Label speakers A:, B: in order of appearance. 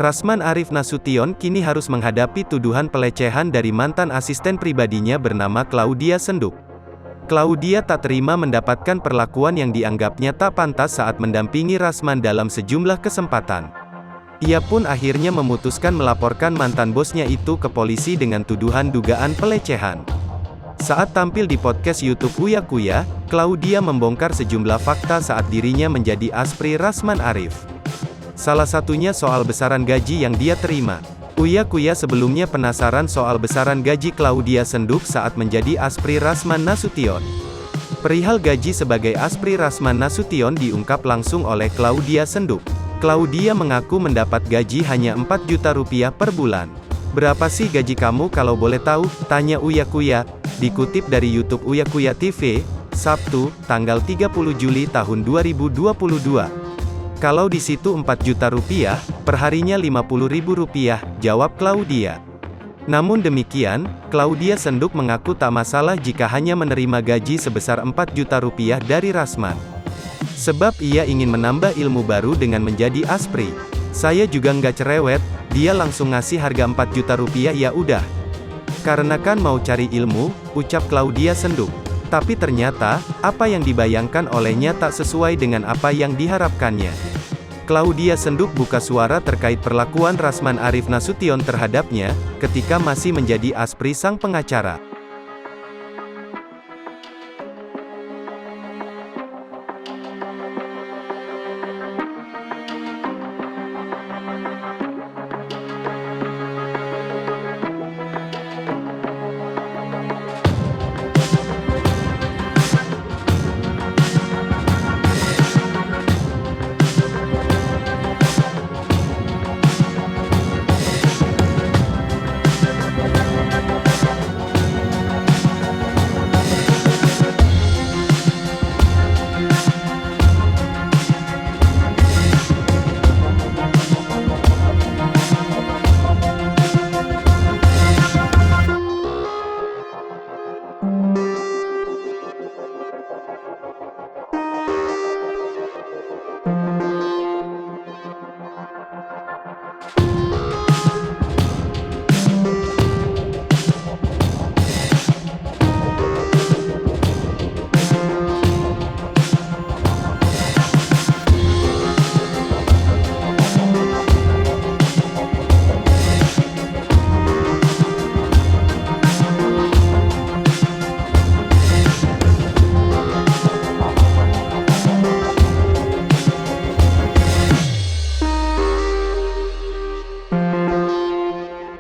A: Rasman Arif Nasution kini harus menghadapi tuduhan pelecehan dari mantan asisten pribadinya bernama Claudia Senduk. Claudia tak terima mendapatkan perlakuan yang dianggapnya tak pantas saat mendampingi Rasman dalam sejumlah kesempatan. Ia pun akhirnya memutuskan melaporkan mantan bosnya itu ke polisi dengan tuduhan dugaan pelecehan. Saat tampil di podcast YouTube Uya Kuya, Claudia membongkar sejumlah fakta saat dirinya menjadi aspri Rasman Arif. Salah satunya soal besaran gaji yang dia terima. Uya Kuya sebelumnya penasaran soal besaran gaji Claudia Senduk saat menjadi aspri Rasman Nasution. Perihal gaji sebagai aspri Rasman Nasution diungkap langsung oleh Claudia Senduk. Claudia mengaku mendapat gaji hanya 4 juta rupiah per bulan. "Berapa sih gaji kamu kalau boleh tahu?" tanya Uya Kuya. Dikutip dari YouTube Uya Kuya TV, Sabtu, tanggal 30 Juli tahun 2022. "Kalau di situ 4 juta rupiah, perharinya 50 ribu rupiah," jawab Claudia. Namun demikian, Claudia Senduk mengaku tak masalah jika hanya menerima gaji sebesar 4 juta rupiah dari Rasman. Sebab ia ingin menambah ilmu baru dengan menjadi aspri. "Saya juga nggak cerewet, dia langsung ngasih harga 4 juta rupiah ya udah. Karena kan mau cari ilmu," ucap Claudia Senduk. Tapi ternyata, apa yang dibayangkan olehnya tak sesuai dengan apa yang diharapkannya. Claudia Senduk buka suara terkait perlakuan Rasman Arif Nasution terhadapnya, ketika masih menjadi aspri sang pengacara.